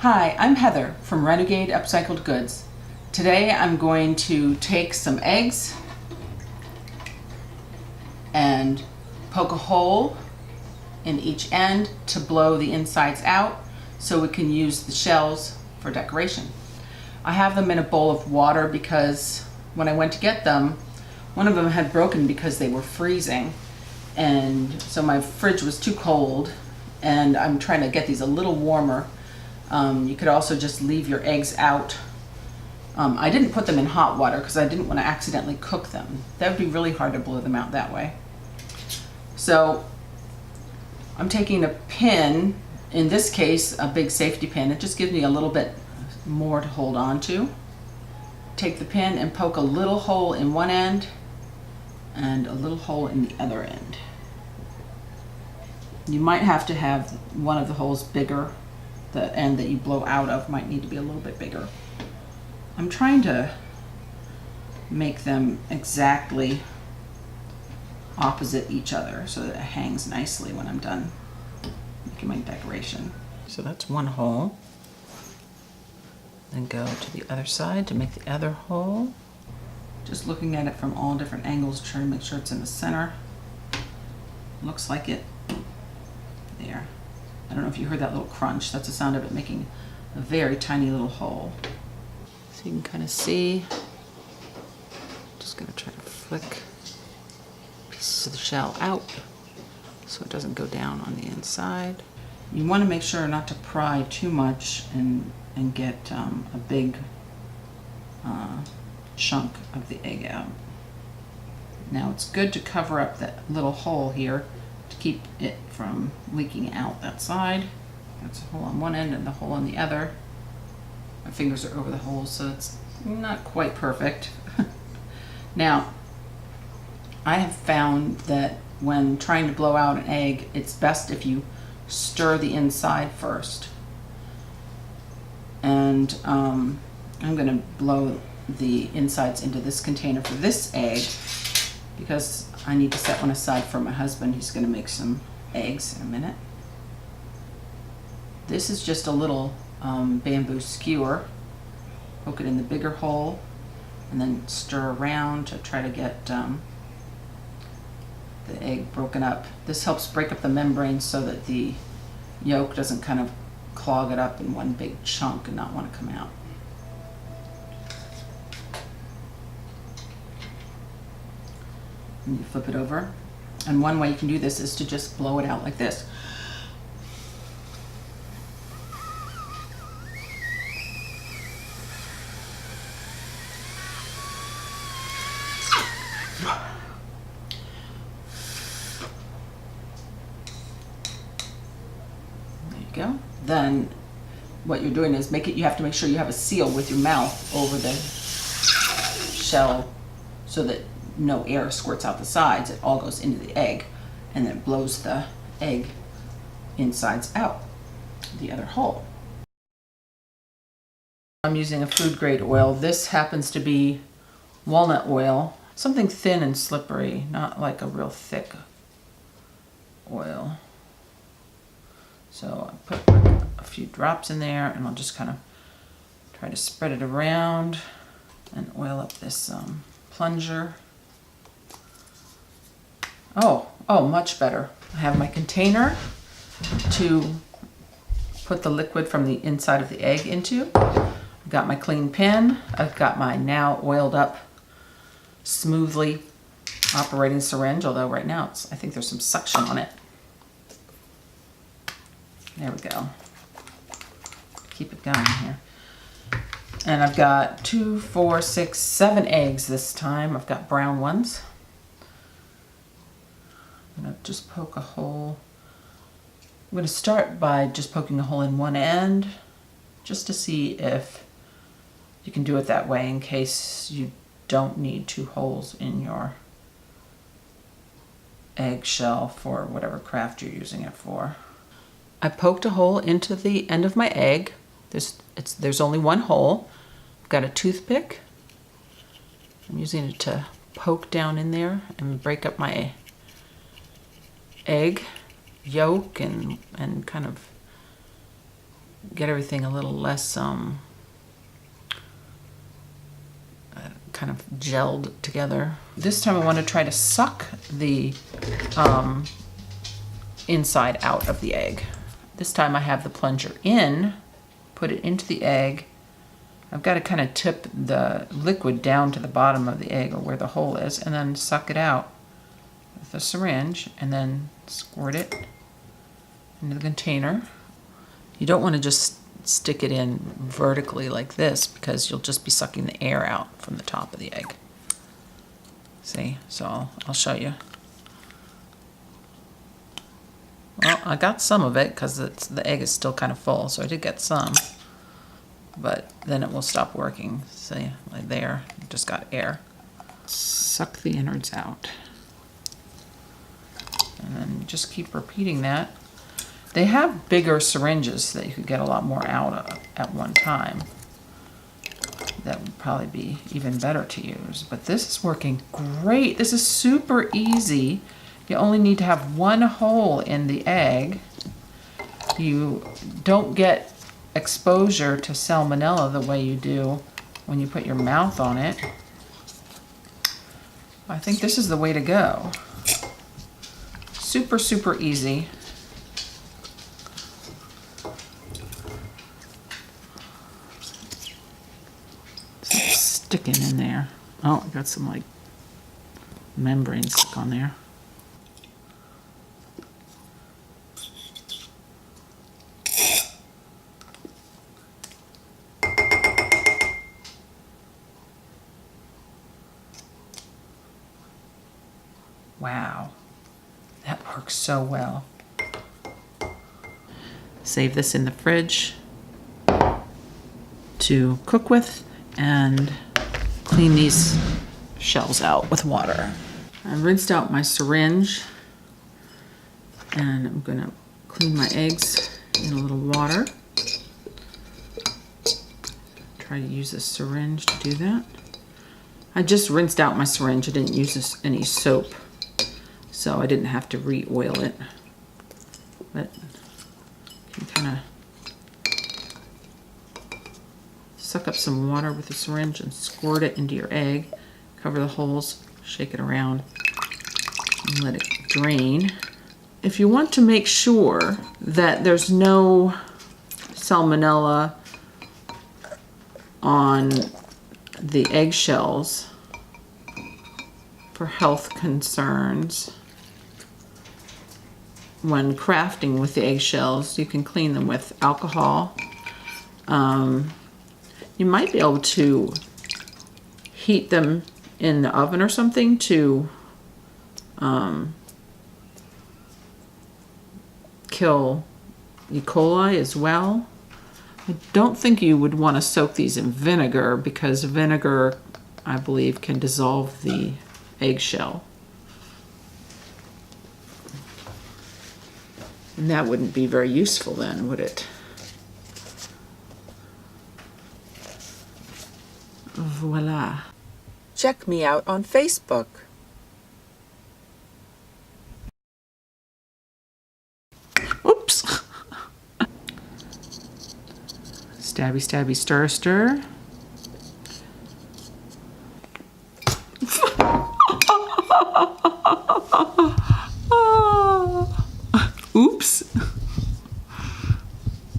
Hi, I'm Heather from Renegade Upcycled Goods. Today I'm going to take some eggs and poke a hole in each end to blow the insides out so we can use the shells for decoration. I have them in a bowl of water because when I went to get them, one of them had broken because they were freezing, and so my fridge was too cold, and I'm trying to get these a little warmer. You could also just leave your eggs out. I didn't put them in hot water because I didn't want to accidentally cook them. That would be really hard to blow them out that way. So I'm taking a pin, in this case a big safety pin. It just gives me a little bit more to hold on to. Take the pin and poke a little hole in one end and a little hole in the other end. You might have to have one of the holes bigger. The end that you blow out of might need to be a little bit bigger. I'm trying to make them exactly opposite each other so that it hangs nicely when I'm done making my decoration. So that's one hole. Then go to the other side to make the other hole. Just looking at it from all different angles, trying to make sure it's in the center. Looks like it. There. I don't know if you heard that little crunch. That's the sound of it making a very tiny little hole. So you can kind of see. Just going to try to flick pieces of the shell out so it doesn't go down on the inside. You want to make sure not to pry too much and get a big chunk of the egg out. Now it's good to cover up that little hole here to keep it from leaking out that side. That's a hole on one end and the hole on the other. My fingers are over the holes, so it's not quite perfect. Now, I have found that when trying to blow out an egg, it's best if you stir the inside first. And I'm going to blow the insides into this container for this egg because I need to set one aside for my husband. He's going to make some eggs in a minute. This is just a little bamboo skewer. Poke it in the bigger hole and then stir around to try to get the egg broken up. This helps break up the membrane so that the yolk doesn't kind of clog it up in one big chunk and not want to come out. And you flip it over. And one way you can do this is to just blow it out like this. There you go. Then what you're doing is you have to make sure you have a seal with your mouth over the shell so that no air squirts out the sides. It all goes into the egg and then it blows the egg insides out the other hole. I'm using a food grade oil. This happens to be walnut oil, something thin and slippery, not like a real thick oil. So I put a few drops in there and I'll just kind of try to spread it around and oil up this plunger. Oh, much better. I have my container to put the liquid from the inside of the egg into. I've got my clean pin. I've got my now oiled up, smoothly operating syringe, although right now I think there's some suction on it. There we go. Keep it going here. And I've got 2, 4, 6, 7 eggs this time. I've got brown ones. I'm going to just poke a hole. I'm going to start by just poking a hole in one end just to see if you can do it that way in case you don't need 2 holes in your eggshell for whatever craft you're using it for. I poked a hole into the end of my egg. There's only one hole. I've got a toothpick. I'm using it to poke down in there and break up my egg yolk and kind of get everything a little less kind of gelled together. This time I want to try to suck the inside out of the egg. This time I have the plunger in, put it into the egg. I've got to kind of tip the liquid down to the bottom of the egg or where the hole is, and then suck it out with a syringe and then squirt it into the container. You don't want to just stick it in vertically like this because you'll just be sucking the air out from the top of the egg. See, so I'll show you. Well, I got some of it because the egg is still kind of full, so I did get some. But then it will stop working. See, like there, it just got air. Suck the innards out. And then just keep repeating that. They have bigger syringes that you could get a lot more out of at one time. That would probably be even better to use. But this is working great. This is super easy. You only need to have one hole in the egg. You don't get exposure to salmonella the way you do when you put your mouth on it. I think this is the way to go. Super, super easy. Sticking in there. Oh, I got some like membrane stuck on there. Wow, that works so well. Save this in the fridge to cook with and clean these shells out with water. I rinsed out my syringe and I'm gonna clean my eggs in a little water. Try to use a syringe to do that. I just rinsed out my syringe. I didn't use any soap, so I didn't have to re-oil it. But you can kind of suck up some water with a syringe and squirt it into your egg. Cover the holes, shake it around, and let it drain. If you want to make sure that there's no salmonella on the eggshells for health concerns, when crafting with the eggshells, you can clean them with alcohol. You might be able to heat them in the oven or something to kill E. coli as well. I don't think you would want to soak these in vinegar because vinegar, I believe, can dissolve the eggshell. And that wouldn't be very useful then, would it? Voila. Check me out on Facebook. Oops. Stabby, stabby, stir, stir. Oops.